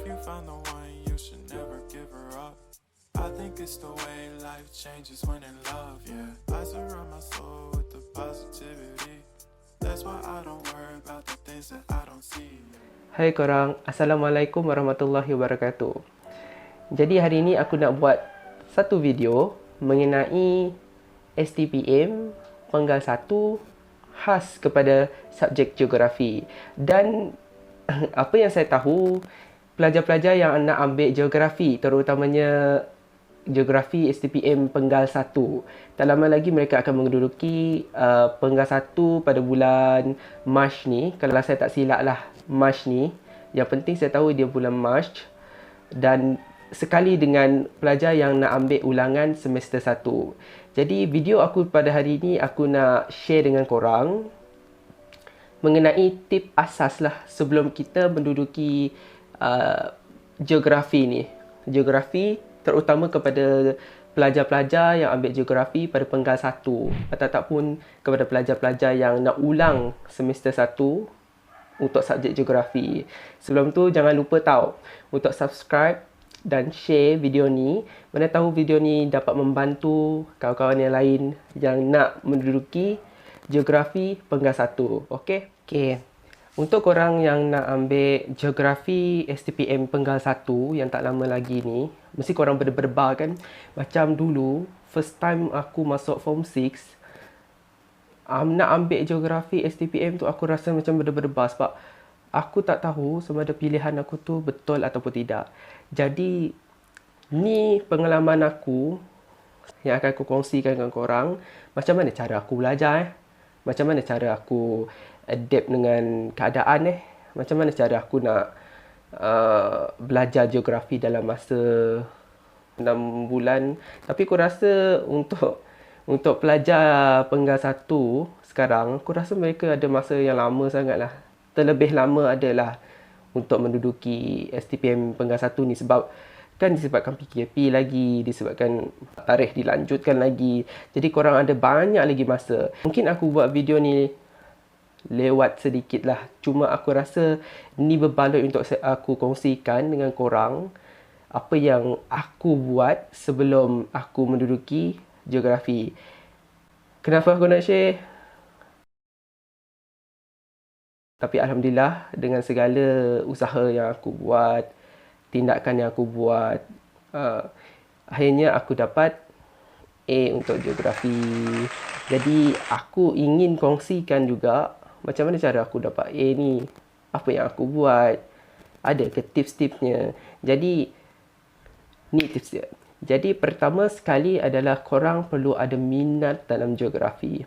you found the one, you should never give her up. I think it's the way life changes when in love, yeah. I surround my soul with the positivity. That's why I don't worry about the things that I don't see. Hai korang, Assalamualaikum warahmatullahi wabarakatuh. Jadi hari ini aku nak buat satu video mengenai STPM penggal 1 khas kepada subjek geografi. Dan apa yang saya tahu, pelajar-pelajar yang nak ambil geografi, terutamanya geografi STPM penggal 1, tak lama lagi mereka akan menduduki penggal 1 pada bulan Mac ni. Kalau saya tak silap lah, Mac ni. Yang penting saya tahu dia bulan Mac. Dan sekali dengan pelajar yang nak ambil ulangan semester 1. Jadi video aku pada hari ini, aku nak share dengan korang mengenai tip asas lah sebelum kita menduduki geografi ni. Geografi terutama kepada pelajar-pelajar yang ambil geografi pada penggal 1 ataupun kepada pelajar-pelajar yang nak ulang semester 1 untuk subjek geografi. Sebelum tu jangan lupa untuk subscribe dan share video ni. Mana tahu video ni dapat membantu kawan-kawan yang lain yang nak menduduki geografi penggal 1. Okey? Okey. Untuk korang yang nak ambil geografi STPM penggal 1 yang tak lama lagi ni, mesti korang berdebar kan. Macam dulu, first time aku masuk form 6, nak ambil geografi STPM tu aku rasa macam berdebar sebab aku tak tahu sama ada pilihan aku tu betul ataupun tidak. Jadi, ni pengalaman aku yang akan aku kongsikan dengan korang. Macam mana cara aku belajar macam mana cara aku adapt dengan keadaan macam mana cara aku nak belajar geografi dalam masa 6 bulan. Tapi aku rasa untuk pelajar penggal 1 sekarang, aku rasa mereka ada masa yang lama sangat lah. Terlebih lama adalah untuk menduduki STPM penggal 1 ni sebab kan disebabkan PKP lagi, disebabkan tarikh dilanjutkan lagi. Jadi korang ada banyak lagi masa. Mungkin aku buat video ni lewat sedikit lah. Cuma aku rasa ni berbaloi untuk aku kongsikan dengan korang apa yang aku buat sebelum aku menduduki geografi. Kenapa aku nak share? Tapi Alhamdulillah dengan segala usaha yang aku buat, tindakan yang aku buat, akhirnya aku dapat A untuk geografi. Jadi aku ingin kongsikan juga macam mana cara aku dapat A ni, apa yang aku buat, ada ke tips-tipsnya. Jadi ni tips dia. Jadi pertama sekali adalah korang perlu ada minat dalam geografi.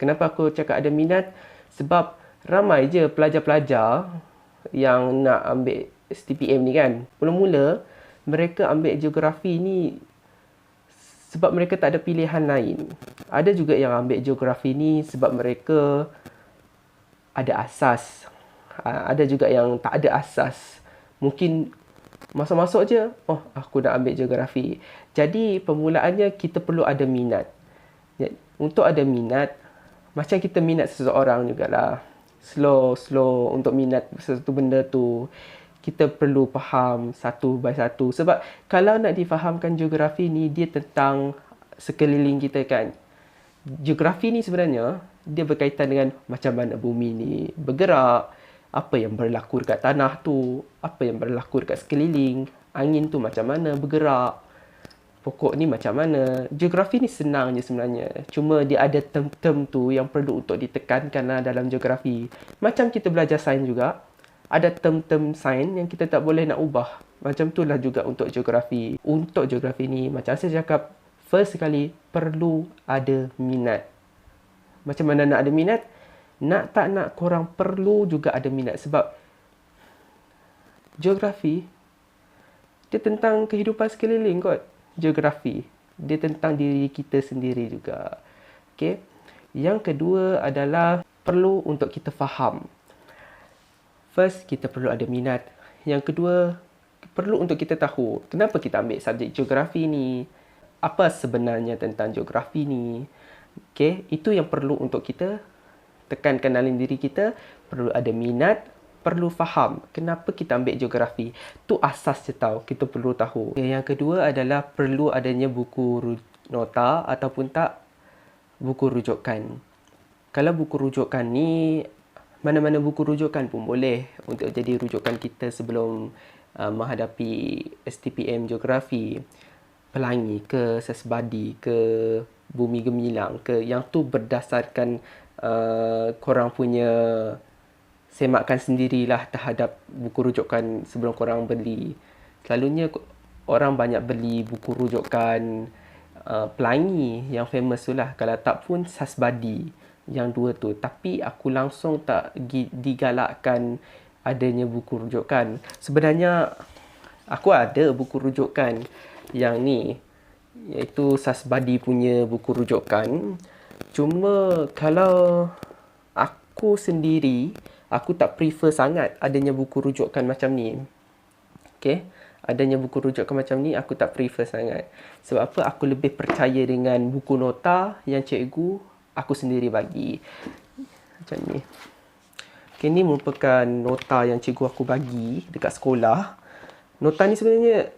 Kenapa aku cakap ada minat? Sebab ramai je pelajar-pelajar yang nak ambil STPM ni kan. Mula-mula mereka ambil geografi ni sebab mereka tak ada pilihan lain. Ada juga yang ambil geografi ni sebab mereka ada asas. Ada juga yang tak ada asas. Mungkin masuk-masuk je, oh aku nak ambil geografi. Jadi permulaannya kita perlu ada minat. Untuk ada minat, macam kita minat seseorang jugalah. Slow untuk minat sesuatu benda tu, kita perlu faham satu by satu. Sebab kalau nak difahamkan geografi ni, dia tentang sekeliling kita kan. Geografi ni sebenarnya, dia berkaitan dengan macam mana bumi ni bergerak, apa yang berlaku dekat tanah tu, apa yang berlaku dekat sekeliling, angin tu macam mana bergerak, pokok ni macam mana. Geografi ni senang je sebenarnya. Cuma dia ada term-term tu yang perlu untuk ditekankan lah dalam geografi. Macam kita belajar sains juga, ada term-term sains yang kita tak boleh nak ubah. Macam tu lah juga untuk geografi. Untuk geografi ni, macam saya cakap, first sekali perlu ada minat. Macam mana nak ada minat? Nak tak nak, korang perlu juga ada minat. Sebab geografi, dia tentang kehidupan sekeliling kot. Geografi, dia tentang diri kita sendiri juga. Okay? Yang kedua adalah perlu untuk kita faham. First, kita perlu ada minat. Yang kedua, perlu untuk kita tahu kenapa kita ambil subjek geografi ni. Apa sebenarnya tentang geografi ni. Okay? Itu yang perlu untuk kita tekankan dalam diri kita. Perlu ada minat, perlu faham kenapa kita ambil geografi. Tu asas je tau, kita perlu tahu. Yang kedua adalah perlu adanya buku nota ataupun tak buku rujukan. Kalau buku rujukan ni, mana-mana buku rujukan pun boleh untuk jadi rujukan kita sebelum menghadapi STPM geografi. Pelangi ke Sesbadi ke Bumi Gemilang ke, yang tu berdasarkan korang punya semakan sendirilah terhadap buku rujukan sebelum korang beli. Selalunya orang banyak beli buku rujukan Pelangi yang famous tu lah. Kalau tak pun Sesbadi, yang dua tu. Tapi aku langsung tak digalakkan adanya buku rujukan. Sebenarnya aku ada buku rujukan yang ni, iaitu Sesbadi punya buku rujukan. Cuma kalau aku sendiri, aku tak prefer sangat adanya buku rujukan macam ni. Okay? Adanya buku rujukan macam ni, aku tak prefer sangat. Sebab apa? Aku lebih percaya dengan buku nota yang cikgu aku sendiri bagi. Macam ni. Okay, ni merupakan nota yang cikgu aku bagi dekat sekolah. Nota ni sebenarnya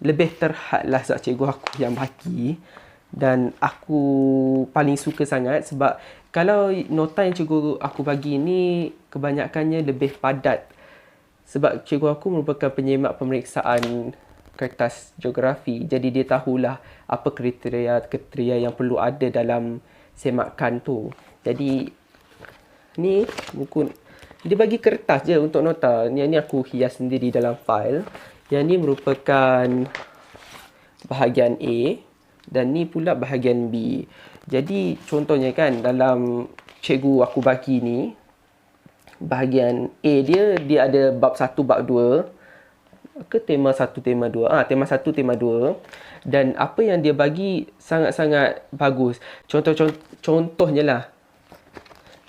lebih terhad lah sebab cikgu aku yang bagi. Dan aku paling suka sangat sebab kalau nota yang cikgu aku bagi ni kebanyakannya lebih padat. Sebab cikgu aku merupakan penyemak pemeriksaan kertas geografi. Jadi dia tahulah apa kriteria yang perlu ada dalam semakan tu. Jadi ni buku, dia bagi kertas je untuk nota. Yang ni aku hias sendiri dalam file. Yang ni merupakan bahagian A dan ni pula bahagian B. Jadi contohnya kan, dalam cikgu aku bagi ni, bahagian A dia ada bab 1, bab 2 ke tema 1, tema 2. Tema 1, tema 2. Dan apa yang dia bagi sangat-sangat bagus. Contohnya lah,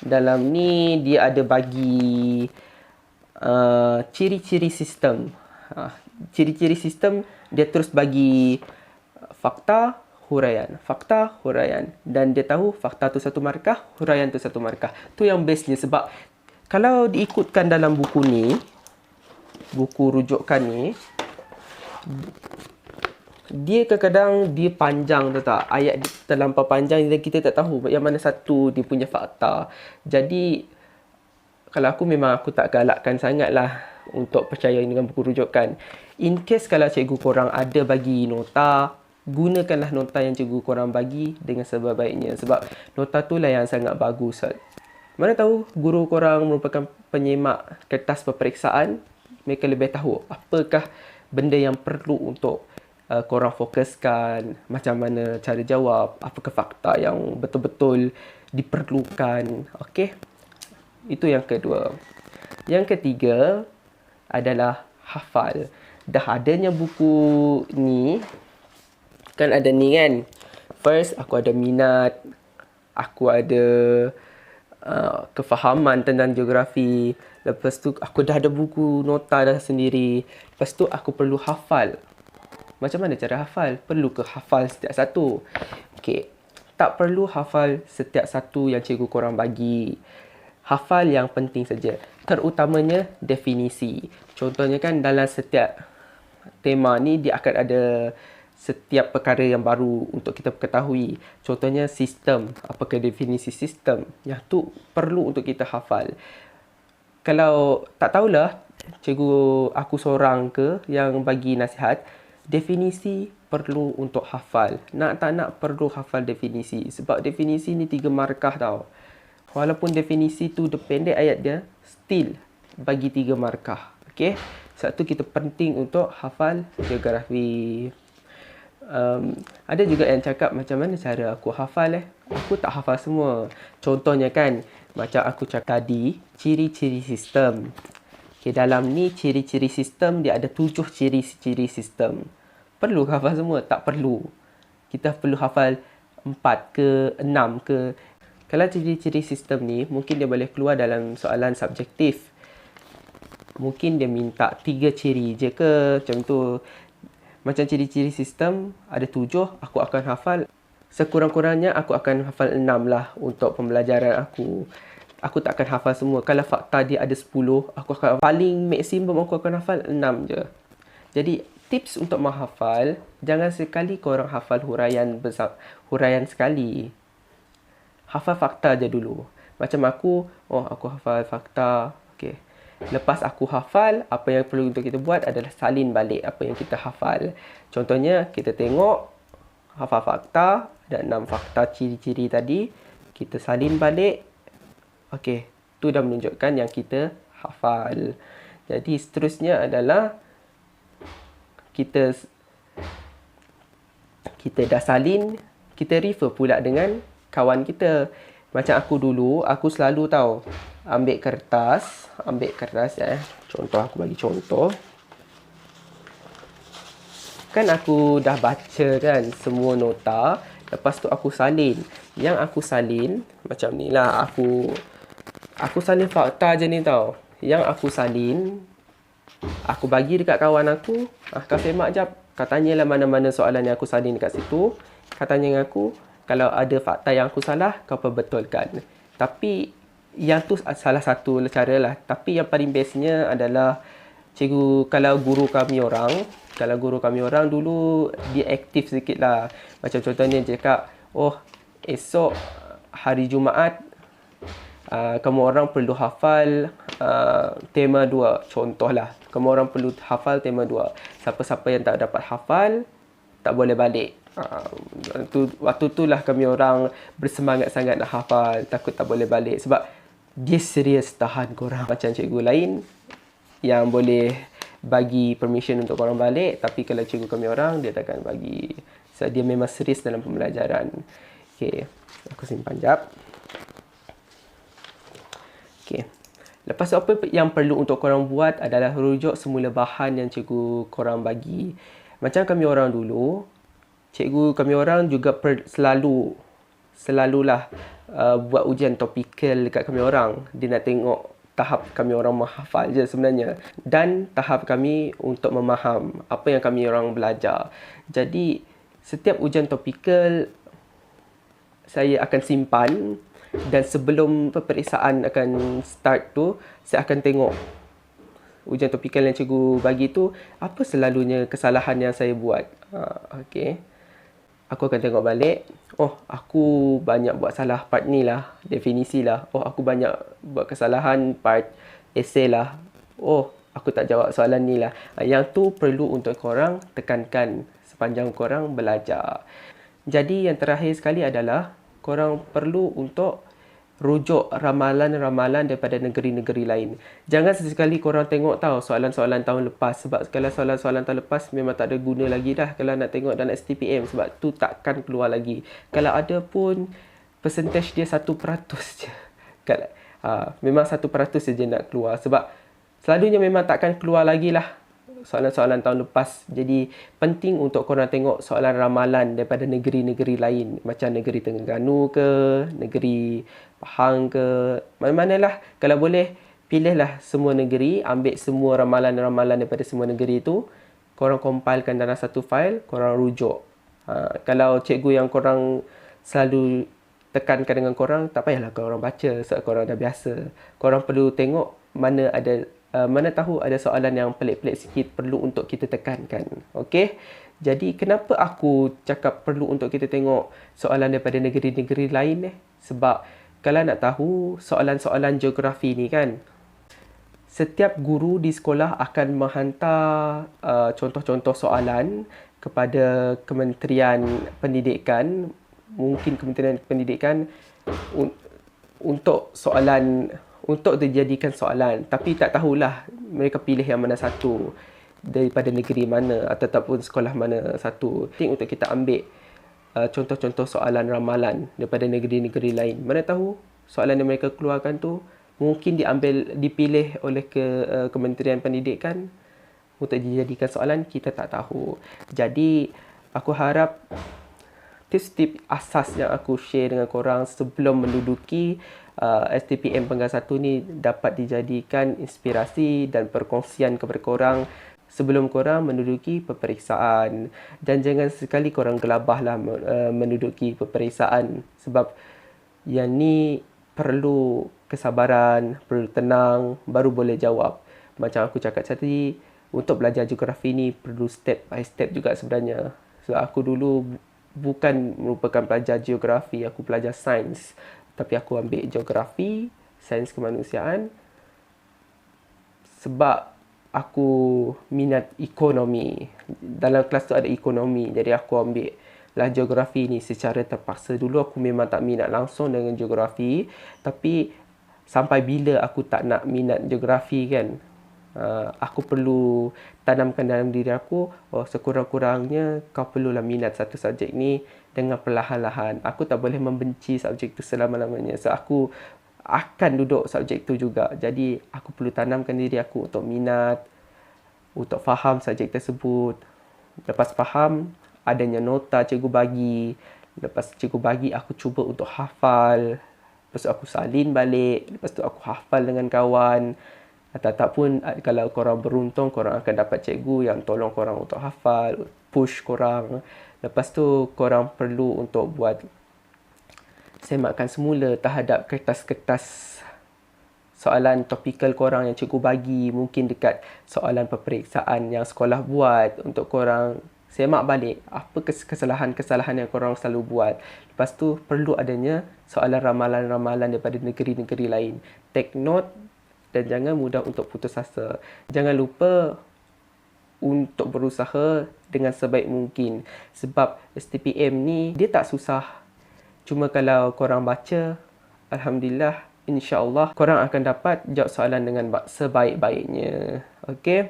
dalam ni dia ada bagi ciri-ciri sistem. Ciri-ciri sistem dia terus bagi fakta, huraian. Dan dia tahu fakta tu 1 markah, huraian tu 1 markah. Tu yang bestnya sebab kalau diikutkan dalam buku ni, buku rujukan ni, dia kadang-kadang dia panjang tu tak. Ayat terlampau panjang dan kita tak tahu yang mana satu dia punya fakta. Jadi kalau aku tak galakkan sangat lah untuk percaya dengan buku rujukan. In case kalau cikgu korang ada bagi nota, gunakanlah nota yang cikgu korang bagi dengan sebaik-baiknya. Sebab nota tu lah yang sangat bagus. Mana tahu guru korang merupakan penyemak kertas peperiksaan, mereka lebih tahu apakah benda yang perlu untuk korang fokuskan, macam mana cara jawab, apakah fakta yang betul-betul diperlukan. Okey? Itu yang kedua. Yang ketiga adalah hafal. Dah adanya buku ni, kan ada ni kan. First, aku ada minat, aku ada kefahaman tentang geografi. Lepas tu aku dah ada buku nota dah sendiri. Lepas tu aku perlu hafal. Macam mana cara hafal? Perlu ke hafal setiap satu? Okey, tak perlu hafal setiap satu yang cikgu korang bagi. Hafal yang penting saja. Terutamanya definisi. Contohnya kan dalam setiap tema ni dia akan ada setiap perkara yang baru untuk kita ketahui. Contohnya sistem. Apakah definisi sistem? Yang tu perlu untuk kita hafal. Kalau tak tahulah, cikgu aku seorang ke yang bagi nasihat, definisi perlu untuk hafal. Nak tak nak perlu hafal definisi. Sebab definisi ni 3 markah tau. Walaupun definisi tu pendek ayat dia, still bagi 3 markah. Okay? Sebab tu kita penting untuk hafal geografi. Ada juga yang cakap macam mana cara aku hafal Aku tak hafal semua. Contohnya kan, macam aku cakap tadi, ciri-ciri sistem. Okay, dalam ni ciri-ciri sistem dia ada 7 ciri-ciri sistem. Perlu hafal semua? Tak perlu. Kita perlu hafal 4 ke 6 ke. Kalau ciri-ciri sistem ni mungkin dia boleh keluar dalam soalan subjektif. Mungkin dia minta 3 ciri je ke, macam tu. Macam ciri-ciri sistem ada 7, aku akan hafal. Sekurang-kurangnya aku akan hafal 6 lah untuk pembelajaran aku. aku tak akan hafal semua. Kalau fakta dia ada 10, aku akan paling maksimum aku akan hafal 6 je. Jadi tips untuk menghafal, jangan sekali korang hafal huraian sekali. Hafal fakta je dulu. Macam aku hafal fakta. Okey. Lepas aku hafal, apa yang perlu untuk kita buat adalah salin balik apa yang kita hafal. Contohnya, kita tengok hafal fakta, ada 6 fakta ciri-ciri tadi. Kita salin balik. Okey, tu dah menunjukkan yang kita hafal. Jadi seterusnya adalah kita dah salin, kita refer pula dengan kawan kita. Macam aku dulu, aku selalu tahu ambil kertas Contoh, aku bagi contoh. Kan aku dah baca kan semua nota, lepas tu aku salin. Yang aku salin macam ni lah, aku salin fakta je ni tau. Yang aku salin, aku bagi dekat kawan aku, kau semak jap, kau tanyalah mana-mana soalan yang aku salin dekat situ. Kau tanya dengan aku, kalau ada fakta yang aku salah, kau perbetulkan. Tapi yang tu salah satu cara lah. Tapi yang paling bestnya adalah kalau guru kami orang dulu, dia aktif sikit lah. Macam contohnya dia cakap, esok hari Jumaat, kamu orang perlu hafal tema 2. Contohlah, kamu orang perlu hafal tema 2. Siapa-siapa yang tak dapat hafal, tak boleh balik. Waktu tu lah kami orang bersemangat sangat nak hafal, takut tak boleh balik. Sebab dia serius tahan korang. Macam cikgu lain yang boleh bagi permission untuk korang balik, tapi kalau cikgu kami orang, dia takkan bagi. Sebab dia memang serius dalam pembelajaran. Okay, aku simpan jap. Okay. Lepas tu apa yang perlu untuk korang buat adalah rujuk semula bahan yang cikgu korang bagi. Macam kami orang dulu, cikgu kami orang juga selalulah buat ujian topikal dekat kami orang. Dia nak tengok tahap kami orang menghafal je sebenarnya. Dan tahap kami untuk memaham apa yang kami orang belajar. Jadi, setiap ujian topikal, saya akan simpan. Dan sebelum peperiksaan akan start tu, saya akan tengok ujian topikal yang cikgu bagi tu, apa selalunya kesalahan yang saya buat. Okay. Aku akan tengok balik. Aku banyak buat salah part ni lah. Definisi lah. Aku banyak buat kesalahan part essay lah. Aku tak jawab soalan ni lah. Yang tu perlu untuk korang tekankan sepanjang korang belajar. Jadi yang terakhir sekali adalah korang perlu untuk rujuk ramalan-ramalan daripada negeri-negeri lain. Jangan sesekali korang tengok soalan-soalan tahun lepas. Sebab kalau soalan-soalan tahun lepas memang tak ada guna lagi dah kalau nak tengok dalam STPM. Sebab tu takkan keluar lagi. Kalau ada pun, percentage dia 1% je. Memang 1% saja nak keluar. Sebab selalunya memang takkan keluar lagi lah soalan-soalan tahun lepas. Jadi penting untuk korang tengok soalan ramalan daripada negeri-negeri lain. Macam negeri Terengganu ke, negeri Pahang ke, mana-manalah. Kalau boleh, pilihlah semua negeri, ambil semua ramalan-ramalan daripada semua negeri itu, korang compilekan dalam satu file, korang rujuk. Kalau cikgu yang korang selalu tekankan dengan korang, tak payahlah korang baca sebab korang dah biasa. Korang perlu tengok mana tahu ada soalan yang pelik-pelik sikit perlu untuk kita tekankan. Okey? Jadi kenapa aku cakap perlu untuk kita tengok soalan daripada negeri-negeri lain? Sebab kalau nak tahu soalan-soalan geografi ni kan, setiap guru di sekolah akan menghantar contoh-contoh soalan kepada Kementerian Pendidikan, mungkin Kementerian Pendidikan untuk dijadikan soalan. Tapi tak tahulah mereka pilih yang mana satu, daripada negeri mana ataupun sekolah mana satu. Penting untuk kita ambil contoh-contoh soalan ramalan daripada negeri-negeri lain. Mana tahu soalan yang mereka keluarkan tu mungkin dipilih oleh Kementerian Pendidikan untuk dijadikan soalan, kita tak tahu. Jadi aku harap tips-tips asas yang aku share dengan korang sebelum menduduki STPM Penggal 1 ni dapat dijadikan inspirasi dan perkongsian kepada korang sebelum korang menduduki peperiksaan. Dan jangan sekali korang gelabahlah menduduki peperiksaan, sebab yang ni perlu kesabaran, perlu tenang, baru boleh jawab. Macam aku cakap tadi, untuk belajar geografi ni perlu step by step juga sebenarnya. So, aku dulu bukan merupakan pelajar geografi, aku pelajar sains. Tapi aku ambil geografi, sains kemanusiaan sebab aku minat ekonomi. Dalam kelas tu ada ekonomi, jadi aku ambil lah geografi ni secara terpaksa. Dulu aku memang tak minat langsung dengan geografi, tapi sampai bila aku tak nak minat geografi kan, aku perlu tanamkan dalam diri aku, sekurang-kurangnya kau perlulah minat satu subjek ni dengan perlahan-lahan. Aku tak boleh membenci subjek tu selama-lamanya. So, aku akan duduk subjek tu juga. Jadi, aku perlu tanamkan diri aku untuk minat, untuk faham subjek tersebut. Lepas faham, adanya nota cikgu bagi. Lepas cikgu bagi, aku cuba untuk hafal. Lepas tu aku salin balik. Lepas tu aku hafal dengan kawan. Tak pun kalau korang beruntung, korang akan dapat cikgu yang tolong korang untuk hafal, push korang. Lepas tu korang perlu untuk buat semakan semula terhadap kertas-kertas soalan topikal korang yang cikgu bagi. Mungkin dekat soalan peperiksaan yang sekolah buat, untuk korang semak balik apa kesalahan-kesalahan yang korang selalu buat. Lepas tu perlu adanya soalan ramalan-ramalan daripada negeri-negeri lain. Take note dan jangan mudah untuk putus asa. Jangan lupa untuk berusaha dengan sebaik mungkin. Sebab STPM ni dia tak susah. Cuma kalau korang baca, alhamdulillah, insya-Allah korang akan dapat jawab soalan dengan sebaik-baiknya. Okey.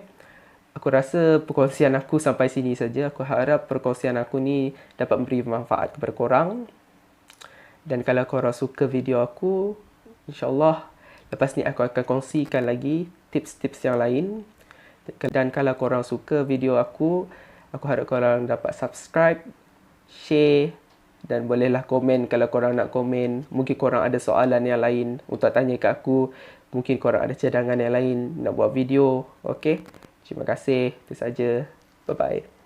Aku rasa perkongsian aku sampai sini saja. Aku harap perkongsian aku ni dapat memberi manfaat kepada korang. Dan kalau korang suka video aku, insya-Allah lepas ni aku akan kongsikan lagi tips-tips yang lain. Dan kalau korang suka video aku harap korang dapat subscribe, share dan bolehlah komen kalau korang nak komen. Mungkin korang ada soalan yang lain untuk tanya ke aku. Mungkin korang ada cadangan yang lain nak buat video. Okey. Terima kasih. Itu saja. Bye-bye.